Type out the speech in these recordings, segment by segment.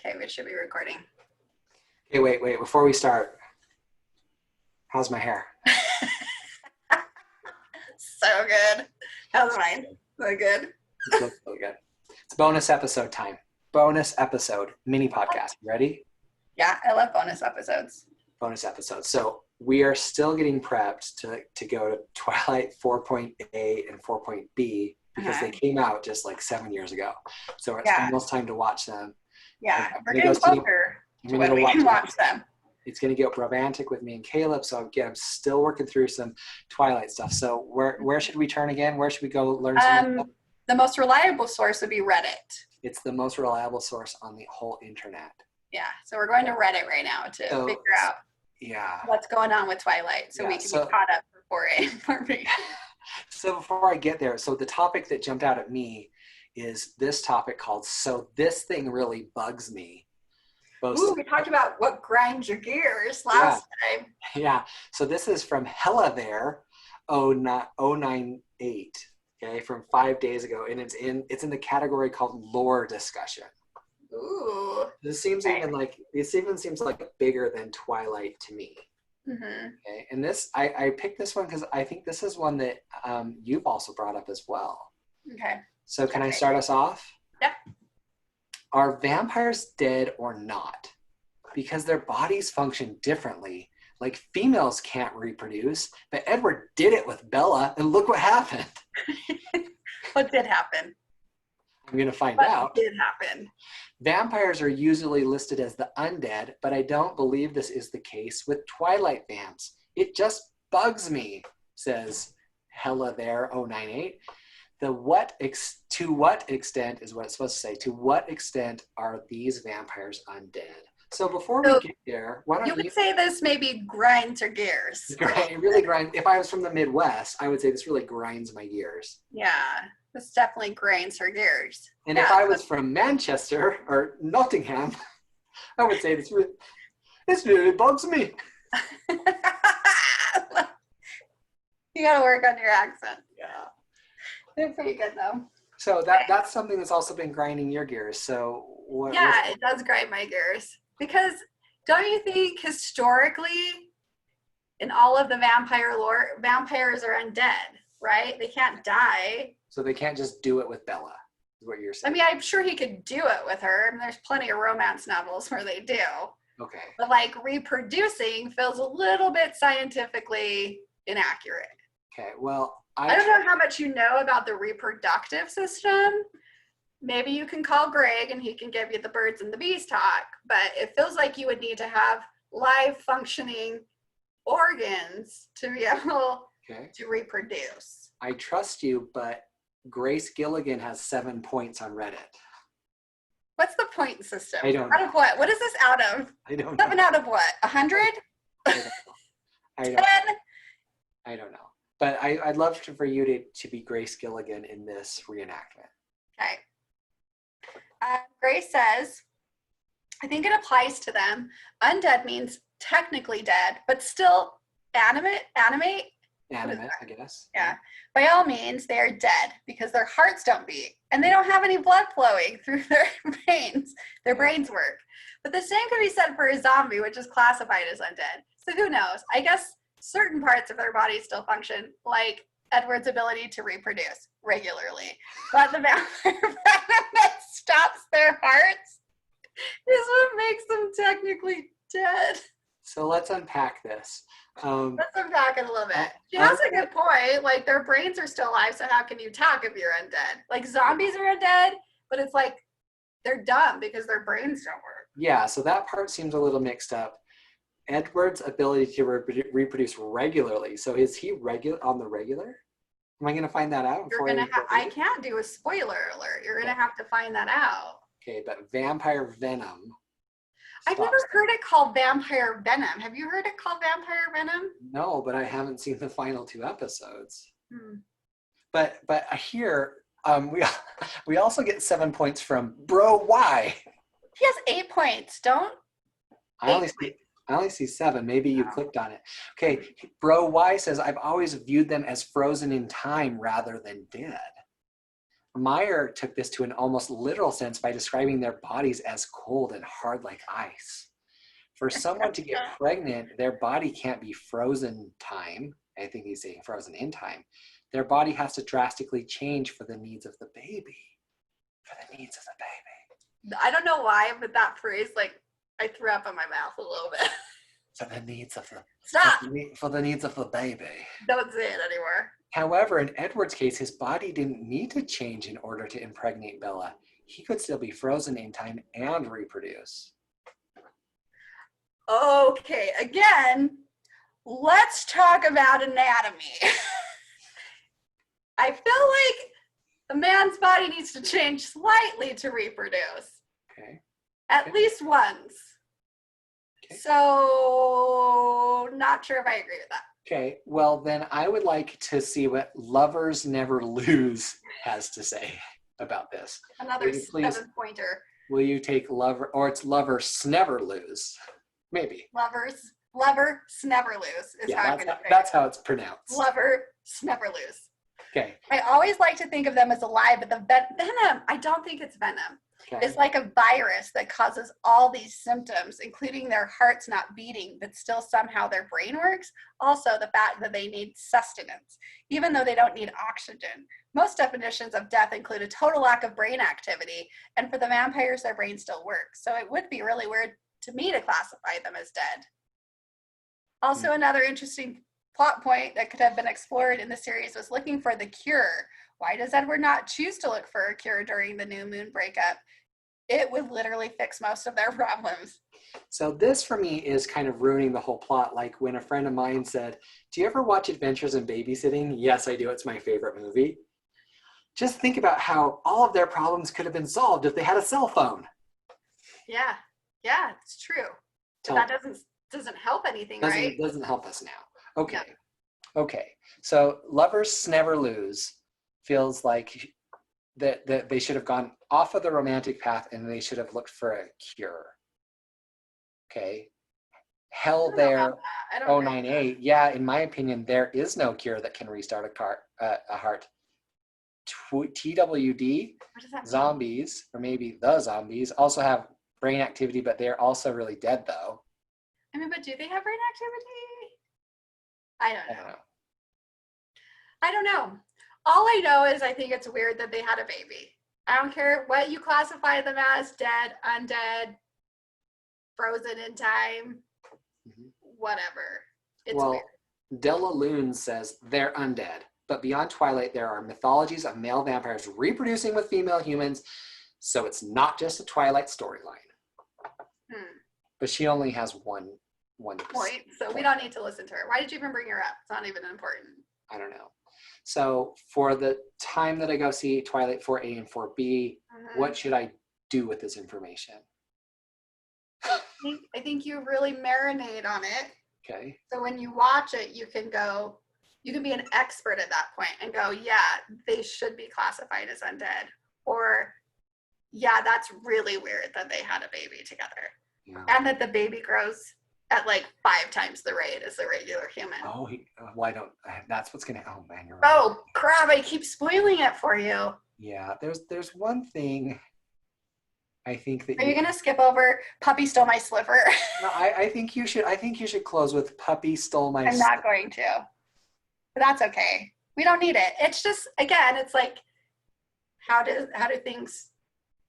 Okay, we should be recording. Okay, wait. Before we start, how's my hair? So good. How's mine? So good. It looks so good. It's bonus episode time. Bonus episode, mini podcast. Ready? Yeah, I love bonus episodes. Bonus episode. So we are still getting prepped to go to Twilight 4.A and 4.B because they came out just like 7 years ago. So it's almost time to watch them. Yeah, we're getting closer to when we can watch them. It's going to get romantic with me and Caleb. So again, I'm still working through some Twilight stuff. So where should we turn again? Where should we go learn some? The most reliable source would be Reddit. It's the most reliable source on the whole internet. Yeah, so we're going to Reddit right now to figure out what's going on with Twilight so we can be caught up for 4A and 4B. So before I get there, so the topic that jumped out at me is this topic called So This Thing Really Bugs Me. Ooh, we talked about what grinds your gears last time. Yeah, so this is from Hella There 098, okay, from 5 days ago, and it's in the category called lore discussion. Ooh. This seems even seems like bigger than Twilight to me. Mm-hmm. Okay, and this I picked this one because I think this is one that you've also brought up as well. Okay. So can I start us off? Yeah. Are vampires dead or not? Because their bodies function differently. Like females can't reproduce, but Edward did it with Bella, and look what happened. What did happen? I'm going to find out. What did happen? Vampires are usually listed as the undead, but I don't believe this is the case with Twilight vamps. It just bugs me, says Hella There 098. To what extent is what it's supposed to say. To what extent are these vampires undead? So before we get there, why don't you would say this maybe grinds your gears. It really grinds. If I was from the Midwest, I would say this really grinds my gears. Yeah, this definitely grinds her gears. And if I was from Manchester or Nottingham, I would say this really bugs me. You gotta work on your accent. Yeah. They're pretty good though. So that's something that's also been grinding your gears. So what? Yeah, it does grind my gears. Because don't you think historically in all of the vampire lore, vampires are undead, right? They can't die. So they can't just do it with Bella, is what you're saying. I mean, I'm sure he could do it with her. I mean, there's plenty of romance novels where they do. Okay. But like reproducing feels a little bit scientifically inaccurate. Okay, well, I don't know how much you know about the reproductive system. Maybe you can call Greg and he can give you the birds and the bees talk, but it feels like you would need to have live functioning organs to be able to reproduce. I trust you, but Grace Gilligan has 7 points on Reddit. What's the point system? I don't know. Out of what? What is this out of? I don't know. 7 out of what? 100? I don't know. 10? I don't know. But I'd love for you to be Grace Gilligan in this reenactment. Okay. Grace says, I think it applies to them. Undead means technically dead, but still animate, I guess. Yeah. By all means, they are dead because their hearts don't beat and they don't have any blood flowing through their brains. Their brains work. But the same could be said for a zombie, which is classified as undead. So who knows? I guess certain parts of their body still function, like Edward's ability to reproduce regularly. But the vampire venom that stops their hearts is what makes them technically dead. So let's unpack this. Let's unpack it a little bit. She has a good point. Like, their brains are still alive, so how can you talk if you're undead? Like, zombies are undead, but it's like they're dumb because their brains don't work. Yeah, so that part seems a little mixed up. Edward's ability to reproduce regularly. So is he on the regular? Am I going to find that out? I can't do a spoiler alert. You're going to have to find that out. Okay, but vampire venom. I've never heard it called vampire venom. Have you heard it called vampire venom? No, but I haven't seen the final 2 episodes. Hmm. But here, we also get 7 points from Bro Why. He has 8 points. I only see 7. Maybe you clicked on it. Okay, Bro Y says, I've always viewed them as frozen in time rather than dead. Meyer took this to an almost literal sense by describing their bodies as cold and hard like ice. For someone to get pregnant, their body can't be frozen time. I think he's saying frozen in time. Their body has to drastically change for the needs of the baby. For the needs of the baby. I don't know why, but that phrase, like, I threw up in my mouth a little bit. For the needs of the Stop! For the needs of the baby. Don't say it anymore. However, in Edward's case, his body didn't need to change in order to impregnate Bella. He could still be frozen in time and reproduce. Okay, again, let's talk about anatomy. I feel like the man's body needs to change slightly to reproduce. Okay. At least once. Okay. So, not sure if I agree with that. Okay, well then I would like to see what Lovers Never Lose has to say about this. Another 7-pointer. Will you take Lover, or it's Lovers Never Lose? Maybe. Lover never lose is how I'm going to say it. That's how it's pronounced. Lover never lose. Okay. I always like to think of them as alive, but the venom, I don't think it's venom. Okay. It's like a virus that causes all these symptoms, including their hearts not beating, but still somehow their brain works. Also, the fact that they need sustenance, even though they don't need oxygen. Most definitions of death include a total lack of brain activity, and for the vampires, their brain still works. So it would be really weird to me to classify them as dead. Also, another interesting plot point that could have been explored in the series was looking for the cure. Why does Edward not choose to look for a cure during the new moon breakup? It would literally fix most of their problems. So this for me is kind of ruining the whole plot. Like when a friend of mine said, do you ever watch Adventures in Babysitting? Yes, I do. It's my favorite movie. Just think about how all of their problems could have been solved if they had a cell phone. Yeah, it's true. But that doesn't help anything, right? Doesn't help us now. Okay. Yeah. Okay. So Lovers Never Lose feels like that they should have gone off of the romantic path and they should have looked for a cure. Okay. Hell There 098. Yeah, in my opinion, there is no cure that can restart a heart. TWD, what does that mean? zombies, or maybe the zombies, also have brain activity, but they're also really dead though. I mean, but do they have brain activity? I don't know. All I know is I think it's weird that they had a baby. I don't care what you classify them as, dead, undead, frozen in time, whatever. It's weird. Della Loon says they're undead, but beyond Twilight, there are mythologies of male vampires reproducing with female humans, so it's not just a Twilight storyline. But she only has one point, so we don't need to listen to her. Why did you even bring her up? It's not even important. I don't know. So for the time that I go see Twilight 4A and 4B, what should I do with this information? I think you really marinate on it. Okay. So when you watch it, you can be an expert at that point and go, yeah, they should be classified as undead. Or, yeah, that's really weird that they had a baby together. Yeah. And that the baby grows at like 5 times the rate as the regular human. Oh, that's what's going to, oh man, you're right. Oh, crap, I keep spoiling it for you. Yeah, there's one thing I think that Are you going to skip over Puppy Stole My Slipper? No, I think you should close with Puppy Stole My Slipper. I'm not going to. But that's okay. We don't need it. It's just, again, it's like, how do things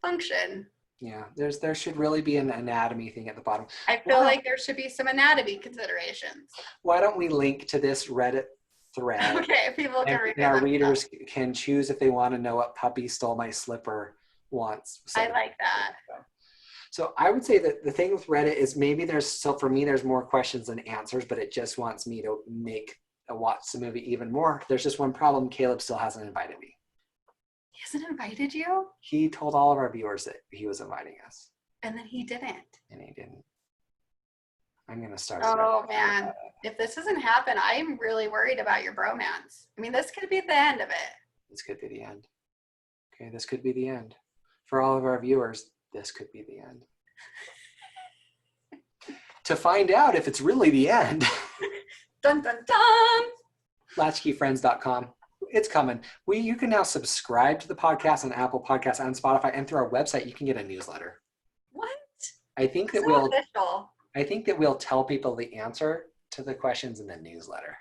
function? Yeah, there should really be an anatomy thing at the bottom. I feel like there should be some anatomy considerations. Why don't we link to this Reddit thread? Okay, people can read it. And our readers can choose if they want to know what Puppy Stole My Slipper wants. I like that. So I would say that the thing with Reddit is maybe for me there's more questions than answers, but it just wants me to watch the movie even more. There's just one problem: Caleb still hasn't invited me. He hasn't invited you? He told all of our viewers that he was inviting us. And then he didn't. And he didn't. I'm going to start. Oh, man. If this doesn't happen, I'm really worried about your bromance. I mean, this could be the end of it. This could be the end. Okay, this could be the end. For all of our viewers, this could be the end. To find out if it's really the end. Dun, dun, dun. Latchkeyfriends.com. It's coming. You can now subscribe to the podcast on Apple Podcasts and Spotify, and through our website, you can get a newsletter. What? I think that So official. we'll tell people the answer to the questions in the newsletter.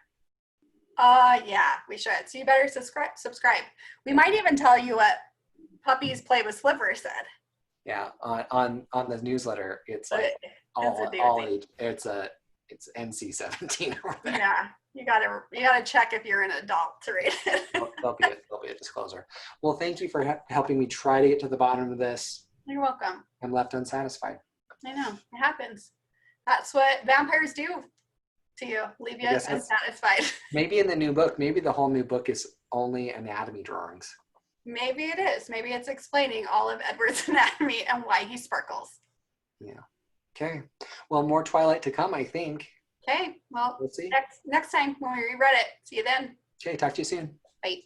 Yeah, we should. So you better subscribe. We might even tell you what puppies play with Sliver said. Yeah, on the newsletter, it's like it's NC-17 over there. Yeah, you gotta check if you're an adult to read it. There'll be a disclosure. Well, thank you for helping me try to get to the bottom of this. You're welcome. I'm left unsatisfied. I know, it happens. That's what vampires do to you, leave you unsatisfied. Maybe in the new book, maybe the whole new book is only anatomy drawings. Maybe it is. Maybe it's explaining all of Edward's anatomy and why he sparkles. Yeah. Okay. Well, more Twilight to come, I think. Okay. Well, we'll see. Next time when we reread it. See you then. Okay. Talk to you soon. Bye.